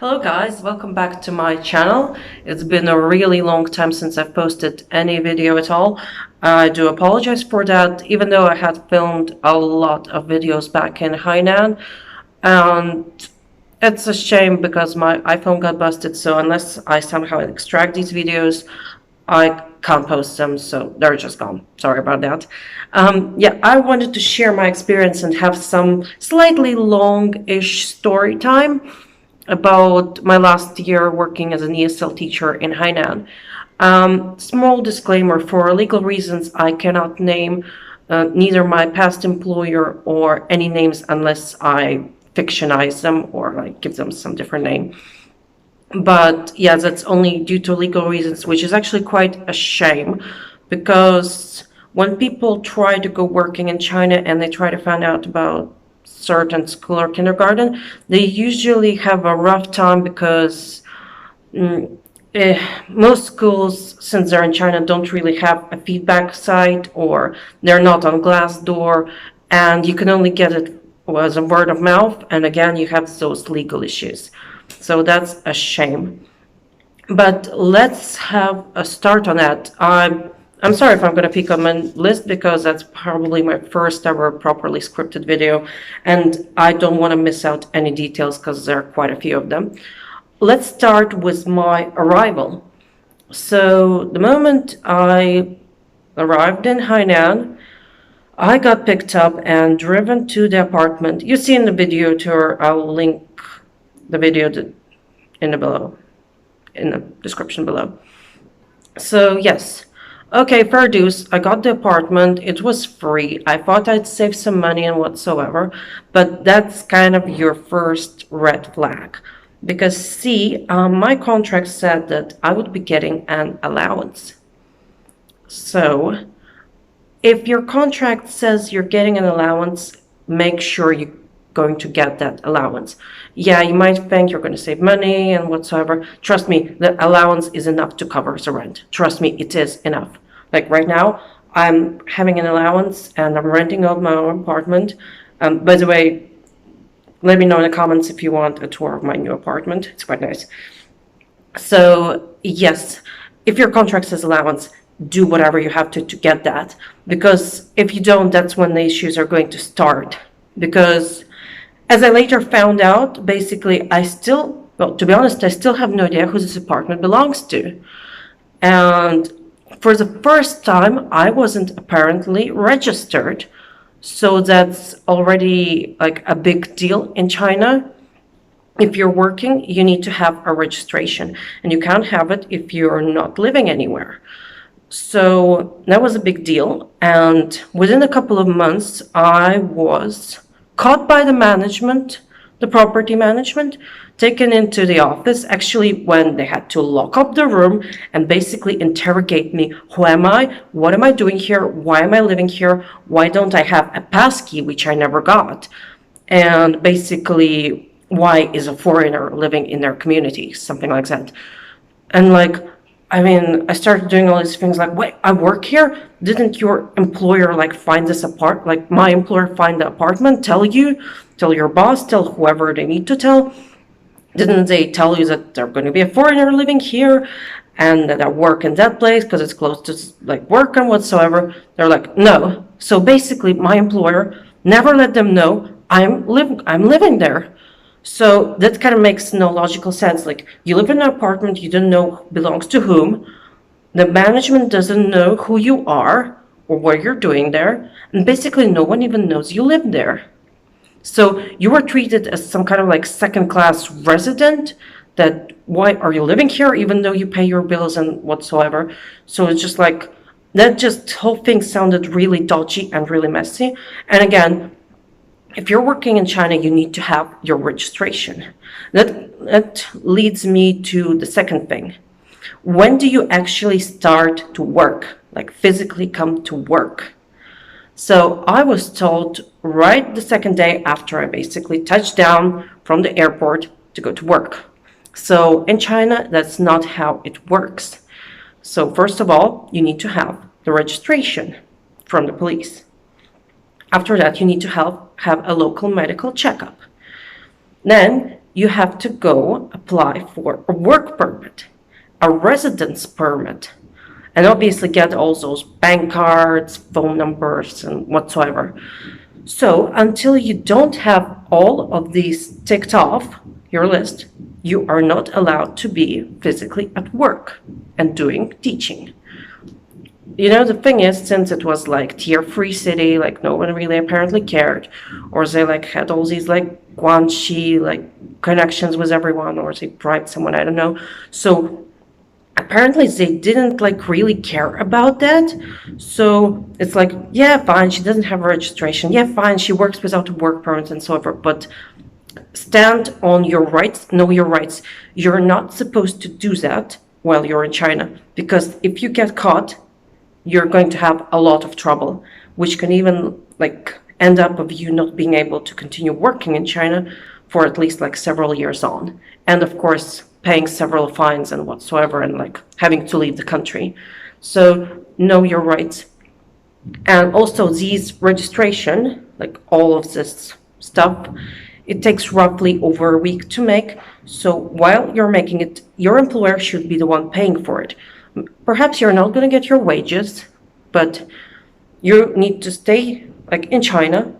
Hello guys, welcome back to my channel. It's been a really long time since I've posted any video at all. I do apologize for that, even though I had filmed a lot of videos back in Hainan. And it's a shame because my iPhone got busted, so unless I somehow extract these videos, I can't post them, so they're just gone. Sorry about that. Yeah, I wanted to share my experience and have some slightly long-ish story time about my last year working as an ESL teacher in Hainan. Small disclaimer, for legal reasons, I cannot name neither my past employer or any names unless I fictionize them or like give them some different name. But yeah, that's only due to legal reasons, which is actually quite a shame because when people try to go working in China and they try to find out about certain school or kindergarten, they usually have a rough time because most schools, since they're in China, don't really have a feedback site or they're not on Glassdoor, and you can only get it as a word of mouth. And again, you have those legal issues. So that's a shame. But let's have a start on that. I'm sorry if I'm going to pick on my list because that's probably my first ever properly scripted video, and I don't want to miss out any details because there are quite a few of them. Let's start with my arrival. So the moment I arrived in Hainan, I got picked up and driven to the apartment. You see in the video tour, I'll link the video in the description below. So yes. Okay, fair dues. I got the apartment. It was free. I thought I'd save some money and whatsoever, but that's kind of your first red flag. Because see, my contract said that I would be getting an allowance. So, if your contract says you're getting an allowance, make sure you're going to get that allowance. Yeah, you might think you're going to save money and whatsoever. Trust me, the allowance is enough to cover the rent. Trust me, it is enough. Like right now, I'm having an allowance and I'm renting out my own apartment. By the way, let me know in the comments if you want a tour of my new apartment. It's quite nice. So yes, if your contract says allowance, do whatever you have to get that. Because if you don't, that's when the issues are going to start. Because as I later found out, basically, well, to be honest, I still have no idea who this apartment belongs to. And for the first time, I wasn't apparently registered. So that's already like a big deal in China. If you're working, you need to have a registration, and you can't have it if you're not living anywhere. So that was a big deal. And within a couple of months, I was caught by the management, the property management, taken into the office, actually when they had to lock up the room and basically interrogate me. Who am I? What am I doing here? Why am I living here? Why don't I have a passkey, which I never got? And basically, why is a foreigner living in their community? Something like that. And like, I mean, I started doing all these things like, wait, I work here? Didn't your employer like find this apart? Like my employer find the apartment, tell you, tell your boss, tell whoever they need to tell. Didn't they tell you that they're going to be a foreigner living here and that I work in that place because it's close to like work and whatsoever? They're like, no. So basically my employer never let them know I'm living there. So that kind of makes no logical sense. Like you live in an apartment you don't know who belongs to whom. The management doesn't know who you are or what you're doing there. And basically no one even knows you live there. So you were treated as some kind of like second-class resident, that why are you living here even though you pay your bills and whatsoever. So it's just like, that just whole thing sounded really dodgy and really messy. And again, if you're working in China, you need to have your registration. That leads me to the second thing. When do you actually start to work, like physically come to work? So I was told right the second day after I basically touched down from the airport to go to work. So in China, that's not how it works. So first of all, you need to have the registration from the police. After that, you need to have a local medical checkup. Then you have to go apply for a work permit, a residence permit, and obviously get all those bank cards, phone numbers, and whatsoever. So until you don't have all of these ticked off your list, you are not allowed to be physically at work and doing teaching. The thing is, since it was like tier 3 city, like no one really apparently cared, or they like had all these like guanxi like connections with everyone, or they bribed someone, I don't know. So apparently they didn't like really care about that. So it's like, yeah, fine, she doesn't have a registration. Yeah, fine, she works without a work permit and so forth. But stand on your rights, know your rights. You're not supposed to do that while you're in China, because if you get caught, you're going to have a lot of trouble, which can even like end up of you not being able to continue working in China for at least like several years on. And of course, paying several fines and whatsoever, and like having to leave the country. So know your rights. And also these registration, like all of this stuff, it takes roughly over a week to make. So while you're making it, your employer should be the one paying for it. Perhaps you're not going to get your wages, but you need to stay like in China,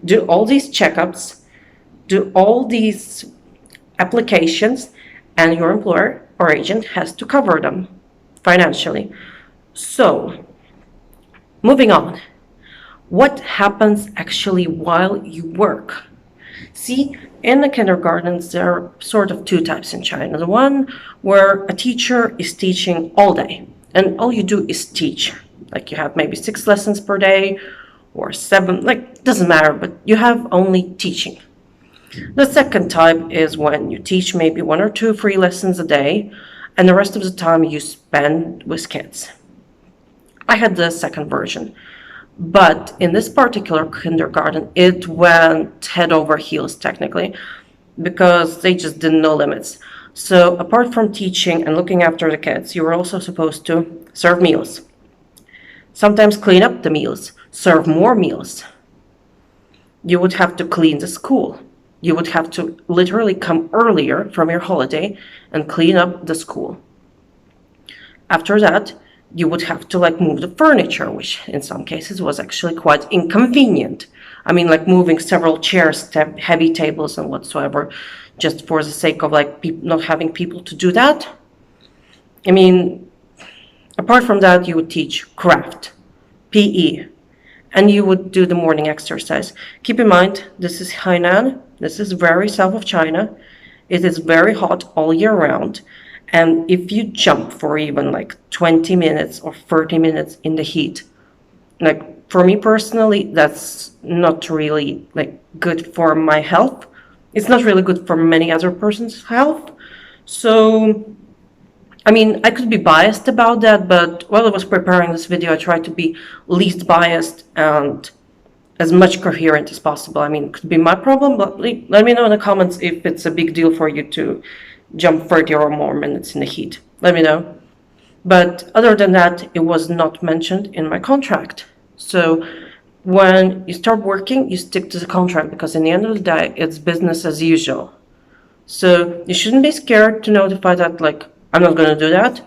do all these checkups, do all these applications, and your employer or agent has to cover them financially. So, moving on. What happens actually while you work? See, in the kindergartens, there are sort of two types in China. The one where a teacher is teaching all day, and all you do is teach. Like you have maybe 6 lessons per day, or 7, like, doesn't matter, but you have only teaching. The second type is when you teach maybe 1 or 2 free lessons a day, and the rest of the time you spend with kids. I had the second version. But in this particular kindergarten, it went head over heels technically, because they just didn't know limits. So apart from teaching and looking after the kids, you were also supposed to serve meals. Sometimes clean up the meals, serve more meals. You would have to clean the school. You would have to literally come earlier from your holiday and clean up the school. After that, you would have to like move the furniture, which in some cases was actually quite inconvenient. I mean, like moving several chairs, heavy tables and whatsoever, just for the sake of like not having people to do that. I mean, apart from that, you would teach craft, PE, and you would do the morning exercise. Keep in mind, this is Hainan. This is very south of China. It is very hot all year round. And if you jump for even like 20 minutes or 30 minutes in the heat, like for me personally, that's not really like good for my health. It's not really good for many other person's health. So, I mean, I could be biased about that, but while I was preparing this video, I tried to be least biased and as much coherent as possible. I mean, it could be my problem, but let me know in the comments if it's a big deal for you to jump 30 or more minutes in the heat. Let me know. But other than that, it was not mentioned in my contract. So when you start working, you stick to the contract, because in the end of the day, it's business as usual. So you shouldn't be scared to notify that, like, I'm not going to do that.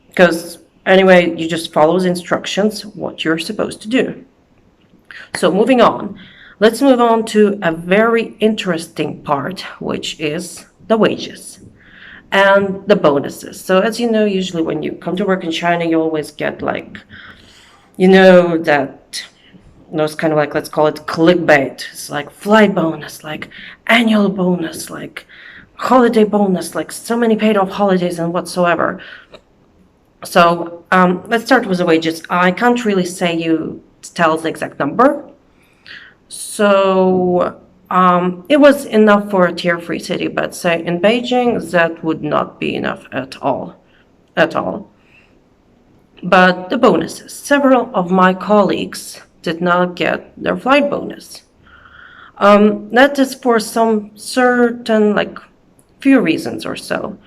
Because anyway, you just follow the instructions, what you're supposed to do. So moving on, let's move on to a very interesting part, which is the wages and the bonuses. So as you know, usually when you come to work in China, you always get like, that those kind of like, let's call it clickbait. It's like flight bonus, like annual bonus, like holiday bonus, like so many paid off holidays and whatsoever. So let's start with the wages. I can't really say you tell the exact number. So it was enough for a tier 3 city, but say in Beijing, that would not be enough at all. But the bonuses, several of my colleagues did not get their flight bonus. That is for some certain, like, few reasons or so.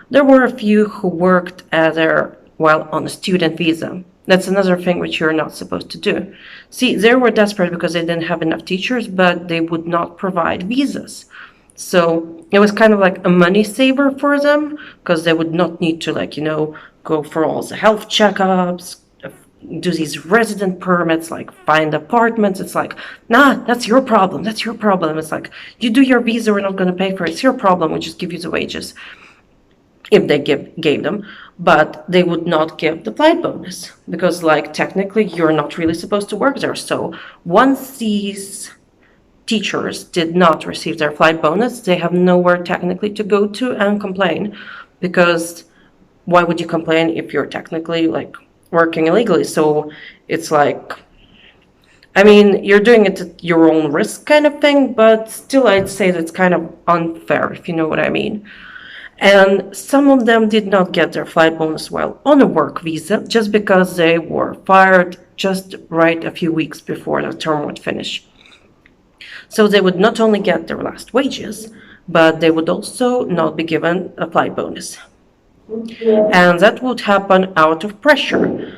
There were a few who worked while on a student visa. That's another thing which you're not supposed to do. See, they were desperate because they didn't have enough teachers, but they would not provide visas. So it was kind of like a money saver for them because they would not need to, like, go for all the health checkups, do these resident permits, like find apartments. It's like, nah, that's your problem. That's your problem. It's like, you do your visa, we're not going to pay for it. It's your problem. We just give you the wages if they gave them. But they would not give the flight bonus because, like, technically you're not really supposed to work there. So once these teachers did not receive their flight bonus, they have nowhere technically to go to and complain, because why would you complain if you're technically, like, working illegally? So it's like, I mean, you're doing it at your own risk kind of thing, but still I'd say that's kind of unfair, if you know what I mean. And some of them did not get their flight bonus while on a work visa just because they were fired just right a few weeks before the term would finish. So they would not only get their last wages, but they would also not be given a flight bonus. And that would happen out of pressure.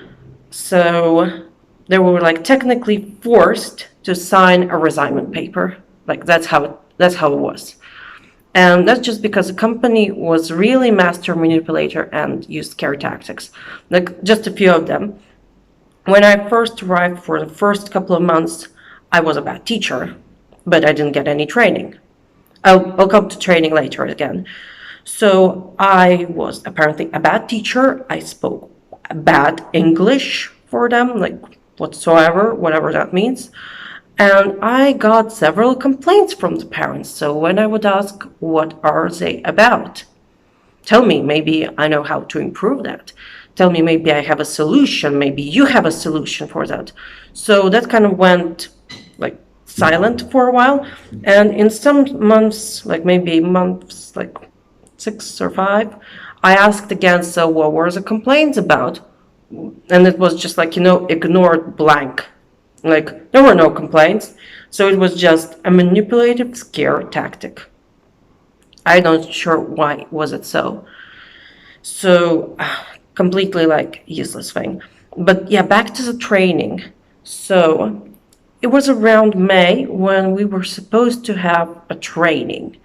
So they were, like, technically forced to sign a resignment paper. Like, that's how it was. And that's just because the company was really master manipulator and used scare tactics. Like, just a few of them. When I first arrived, for the first couple of months, I was a bad teacher, but I didn't get any training. I'll come to training later again. So I was apparently a bad teacher. I spoke bad English for them, like, whatsoever, whatever that means. And I got several complaints from the parents. So when I would ask, what are they about? Tell me, maybe I know how to improve that. Tell me, maybe I have a solution. Maybe you have a solution for that. So that kind of went, like, silent for a while. And in some months, like maybe months, like 6 or 5, I asked again, so what were the complaints about? And it was just like, ignored blank. Like, there were no complaints. So it was just a manipulative scare tactic. I'm not sure why was it so. So completely, like, useless thing. But yeah, back to the training. So it was around May when we were supposed to have a training,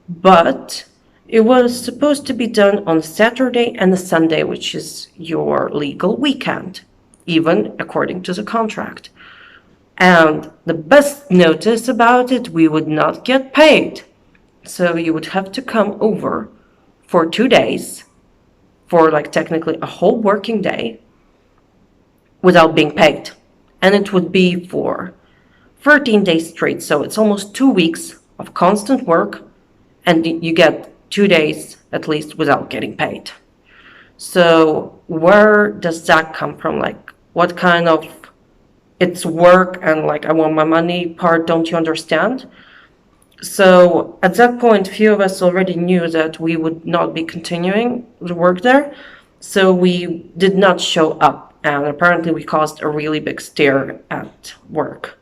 but it was supposed to be done on Saturday and a Sunday, which is your legal weekend, even according to the contract. And the best notice about it, we would not get paid. So you would have to come over for 2 days, for, like, technically a whole working day, without being paid. And it would be for 13 days straight. So it's almost 2 weeks of constant work, and you get 2 days at least without getting paid. So where does that come from? Like, what kind of, it's work and, like, I want my money part, don't you understand? So at that point, few of us already knew that we would not be continuing the work there. So we did not show up, and apparently we caused a really big stir at work.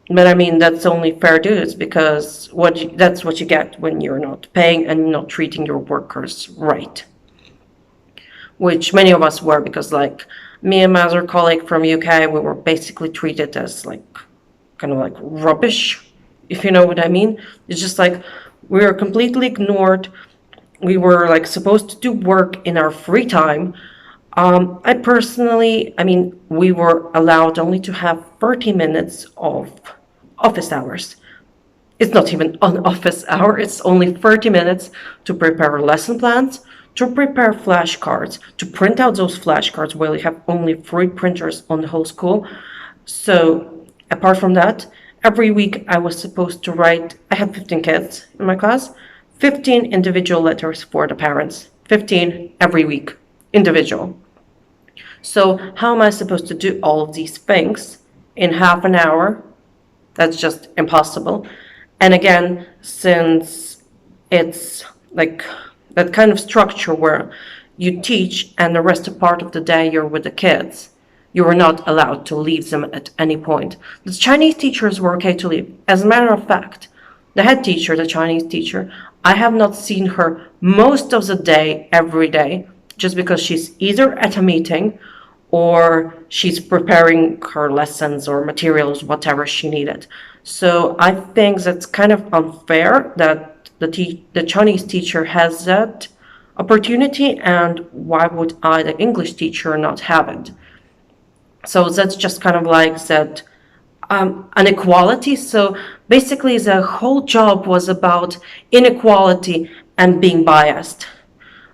But I mean, that's only fair dues, because that's what you get when you're not paying and not treating your workers right. Which many of us were, because, like, me and my other colleague from UK, we were basically treated as, like, kind of like rubbish, if you know what I mean. It's just like we were completely ignored. We were, like, supposed to do work in our free time. I mean, we were allowed only to have 30 minutes of office hours. It's not even an office hour, it's only 30 minutes to prepare lesson plans, to prepare flashcards, to print out those flashcards while you have only 3 printers on the whole school. So apart from that, every week I was supposed to write, I had 15 kids in my class, 15 individual letters for the parents, 15 every week, individual. So how am I supposed to do all of these things in half an hour? That's just impossible. And again, since it's like that kind of structure where you teach and the rest of part of the day you're with the kids, you were not allowed to leave them at any point. The Chinese teachers were okay to leave. As a matter of fact, the head teacher, the Chinese teacher, I have not seen her most of the day, every day, just because she's either at a meeting or she's preparing her lessons or materials, whatever she needed. So I think that's kind of unfair that the Chinese teacher has that opportunity, and why would I, the English teacher, not have it? So that's just kind of like that inequality. So basically, the whole job was about inequality and being biased.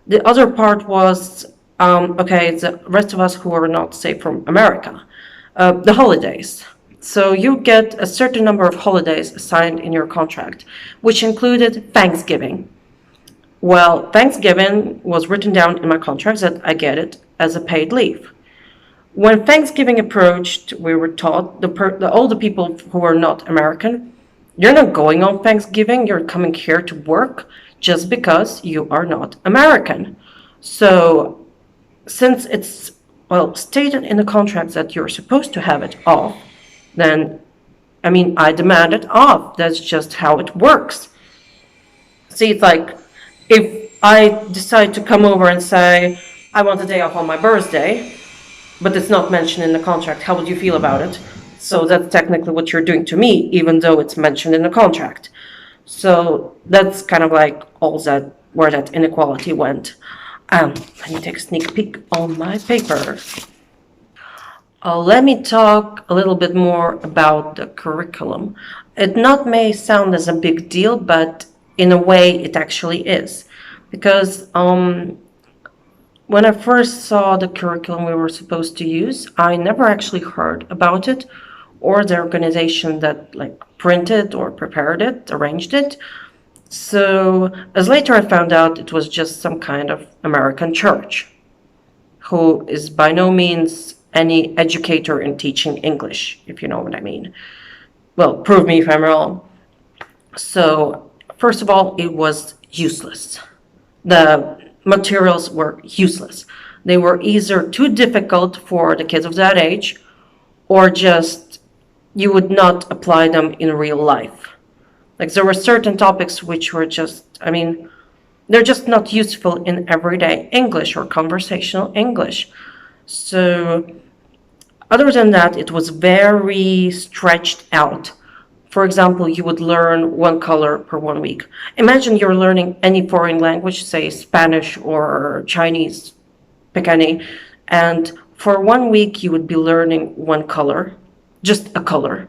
The other part was, okay, the rest of us who are not, say, from America, the holidays. So you get a certain number of holidays assigned in your contract, which included Thanksgiving. Well, Thanksgiving was written down in my contract that I get it as a paid leave. When Thanksgiving approached, we were taught, all the people who are not American, you're not going on Thanksgiving, you're coming here to work just because you are not American. So, since it's, well, stated in the contract that you're supposed to have it off, then, I mean, I demand it off. That's just how it works. See, it's like, if I decide to come over and say, I want a day off on my birthday, but it's not mentioned in the contract, how would you feel about it? So that's technically what you're doing to me, even though it's mentioned in the contract. So that's kind of like all that, where that inequality went. Let me take a sneak peek on my paper. Let me talk a little bit more about the curriculum. It not may sound as a big deal, but in a way it actually is. Because when I first saw the curriculum we were supposed to use, I never actually heard about it, or the organization that like printed or prepared it, arranged it. So as later I found out, it was just some kind of American church who is by no means any educator in teaching English, if you know what I mean. Well, prove me if I'm wrong. So first of all, it was useless. The materials were useless. They were either too difficult for the kids of that age, or just you would not apply them in real life. Like there were certain topics which were just, I mean, they're just not useful in everyday English or conversational English. So other than that, it was very stretched out. For example, you would learn one color per 1 week. Imagine you're learning any foreign language, say Spanish or Chinese, pick any, and for 1 week you would be learning one color, just a color,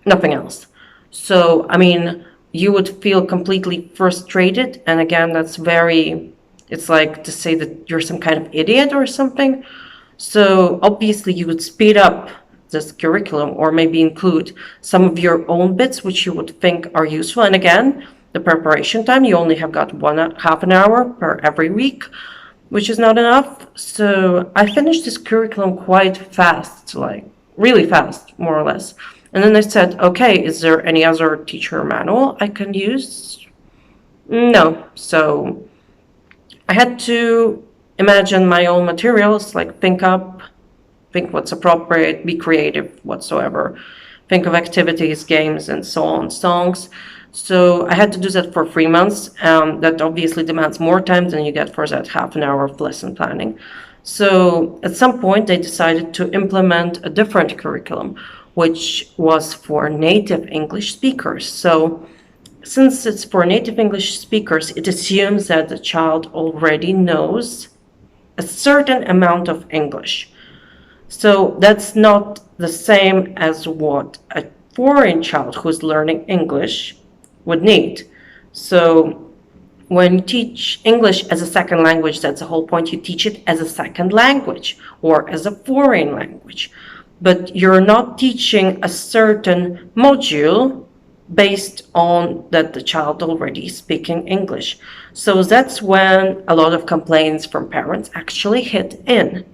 nothing else. So, I mean, you would feel completely frustrated, and again, that's very, it's like to say that you're some kind of idiot or something. So obviously you would speed up this curriculum, or maybe include some of your own bits which you would think are useful. And again, the preparation time, you only have got half an hour per every week, which is not enough. So I finished this curriculum quite fast, like really fast, more or less. And then I said, okay, is there any other teacher manual I can use? No. So I had to imagine my own materials, like think what's appropriate, be creative whatsoever, think of activities, games, and so on, songs. So I had to do that for 3 months. That obviously demands more time than you get for that half an hour of lesson planning. So at some point they decided to implement a different curriculum, which was for native English speakers. So since it's for native English speakers, it assumes that the child already knows a certain amount of English. So that's not the same as what a foreign child who's learning English would need. So when you teach English as a second language, that's the whole point. You teach it as a second language or as a foreign language. But you're not teaching a certain module based on that the child already speaking English. So that's when a lot of complaints from parents actually hit in.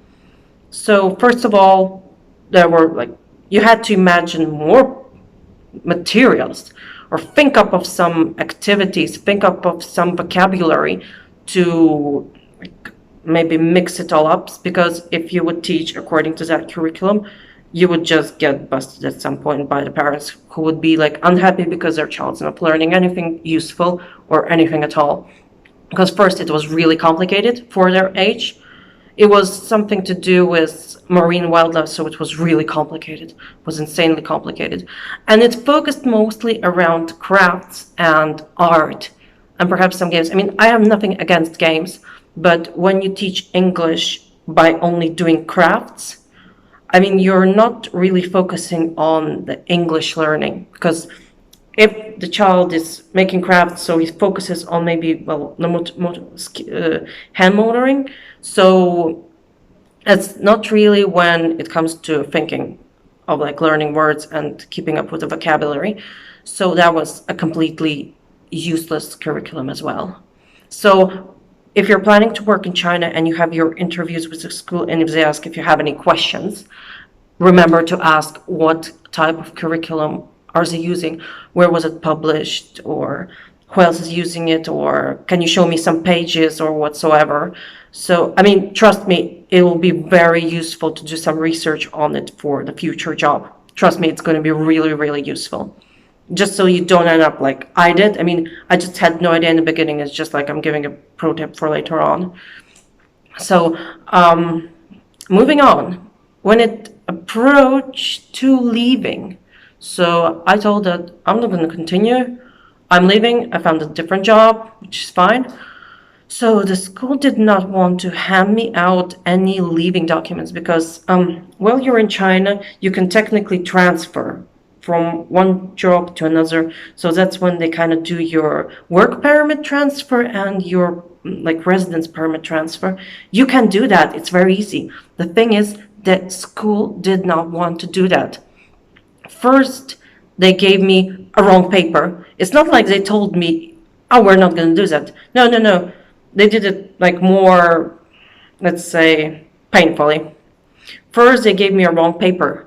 So first of all, there were like, you had to imagine more materials, or think up of some activities, think up of some vocabulary to maybe mix it all up, because if you would teach according to that curriculum, you would just get busted at some point by the parents who would be like unhappy because their child's not learning anything useful or anything at all. Because first, it was really complicated for their age. It was something to do with marine wildlife, so it was really complicated. It was insanely complicated. And it focused mostly around crafts and art. and perhaps some games. I mean, I have nothing against games, but when you teach English by only doing crafts, I mean, you're not really focusing on the English learning, because if the child is making crafts, so he focuses on maybe, well, the hand motoring, so it's not really when it comes to thinking of like learning words and keeping up with the vocabulary. So that was a completely useless curriculum as well. So if you're planning to work in China and you have your interviews with the school, and if they ask if you have any questions, remember to ask what type of curriculum are they using, where was it published, or who else is using it, or can you show me some pages or whatsoever. So, I mean, trust me, it will be very useful to do some research on it for the future job. Trust me, it's going to be really, really useful. Just so you don't end up like I did. I mean, I just had no idea in the beginning. It's just like I'm giving a pro tip for later on. So, moving on. When it approached to leaving, so I told that I'm not going to continue. I'm leaving. I found a different job, which is fine. So the school did not want to hand me out any leaving documents because while you're in China, you can technically transfer from one job to another. So that's when they kind of do your work permit transfer and your like residence permit transfer. You can do that. It's very easy. The thing is that school did not want to do that. First, they gave me a wrong paper. It's not like they told me, oh, we're not going to do that. No, no, no. They did it like more, let's say, painfully. First, they gave me a wrong paper.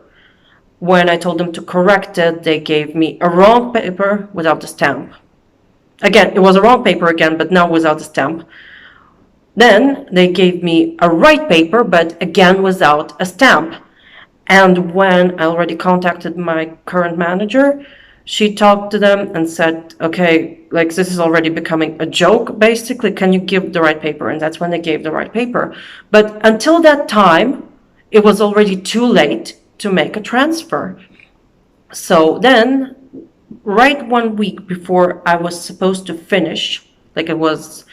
When I told them to correct it, they gave me a wrong paper without the stamp. Again, it was a wrong paper again, but now without the stamp. Then they gave me a right paper, but again without a stamp. And when I already contacted my current manager, she talked to them and said, okay, like this is already becoming a joke, basically, can you give the right paper? And that's when they gave the right paper. But until that time, it was already too late to make a transfer. So then, right 1 week before I was supposed to finish, like it was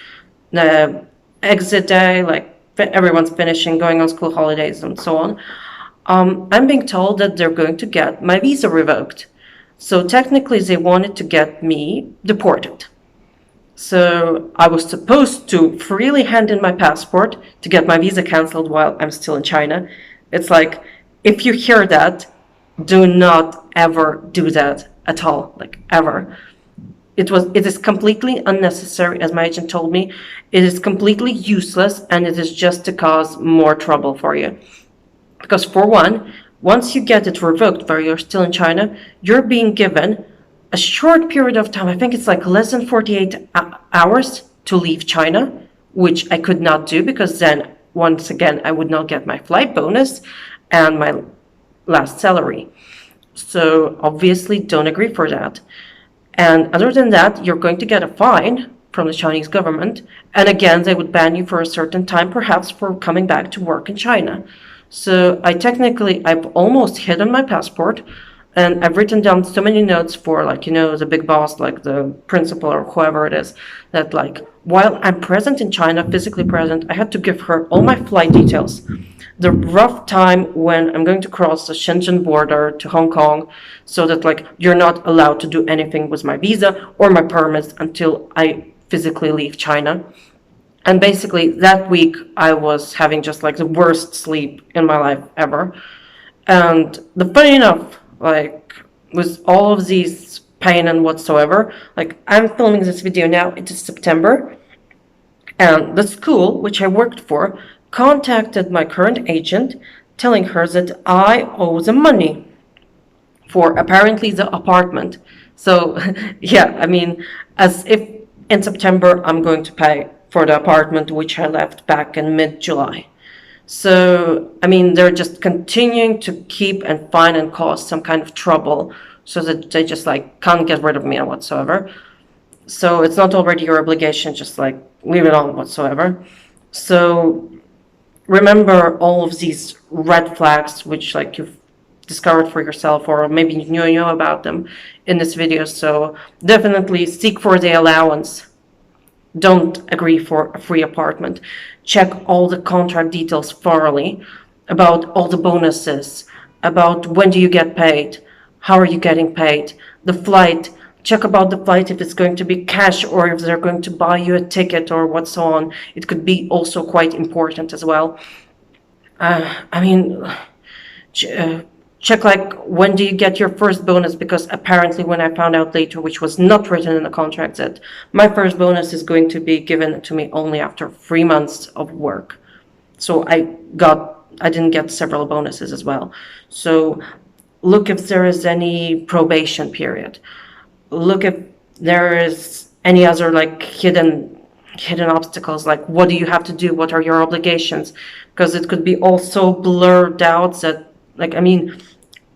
the exit day, like everyone's finishing, going on school holidays and so on, I'm being told that they're going to get my visa revoked. So technically they wanted to get me deported. So I was supposed to freely hand in my passport to get my visa canceled while I'm still in China. It's like, if you hear that, do not ever do that at all, like ever. It is completely unnecessary, as my agent told me. It is completely useless, and it is just to cause more trouble for you. Because for one, once you get it revoked while you're still in China, you're being given a short period of time. I think it's like less than 48 hours to leave China, which I could not do because then, once again, I would not get my flight bonus and my last salary. So obviously don't agree for that. And other than that, you're going to get a fine from the Chinese government. And again, they would ban you for a certain time, perhaps for coming back to work in China. So I've almost hidden my passport, and I've written down so many notes for, like, you know, the big boss, like the principal or whoever it is, that like, while I'm present in China, physically present, I had to give her all my flight details, the rough time when I'm going to cross the Shenzhen border to Hong Kong, so that like, you're not allowed to do anything with my visa or my permits until I physically leave China. And basically that week I was having just like the worst sleep in my life ever. And the funny enough, like with all of these pain and whatsoever, like I'm filming this video now, it is September, and the school which I worked for contacted my current agent telling her that I owe them money for apparently the apartment. So yeah, I mean, as if in September I'm going to pay for the apartment which I left back in mid-July. So, I mean, they're just continuing to keep and find and cause some kind of trouble so that they just like can't get rid of me or whatsoever. So it's not already your obligation, just like leave it on whatsoever. So remember all of these red flags which like you've discovered for yourself, or maybe you know about them in this video. So definitely seek for the allowance don't agree for a free apartment. Check all the contract details thoroughly about all the bonuses, about when do you get paid, how are you getting paid, the flight. Check about the flight if it's going to be cash or if they're going to buy you a ticket or what's so on. It could be also quite important as well. I mean, check like when do you get your first bonus, because apparently when I found out later, which was not written in the contract, that my first bonus is going to be given to me only after 3 months of work. So I didn't get several bonuses as well. So look if there is any probation period. Look if there is any other like hidden obstacles, like what do you have to do, what are your obligations, because it could be also blurred out that, like, I mean,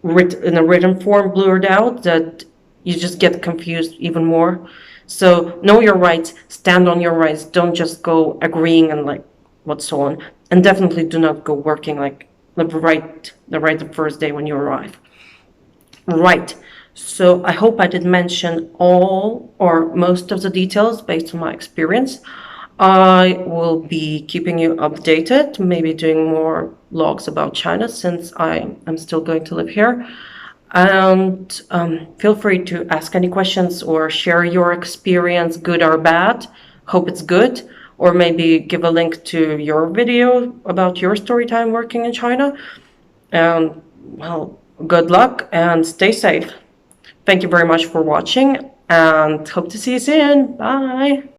in a written form blurred out, that you just get confused even more. So know your rights, stand on your rights, don't just go agreeing and like what's so on, and definitely do not go working like the first day when you arrive. Right. So I hope I did mention all or most of the details based on my experience. I will be keeping you updated, maybe doing more logs about China since I am still going to live here. And feel free to ask any questions or share your experience, good or bad. Hope it's good. Or maybe give a link to your video about your story time working in China. And well, good luck and stay safe. Thank you very much for watching and hope to see you soon. Bye.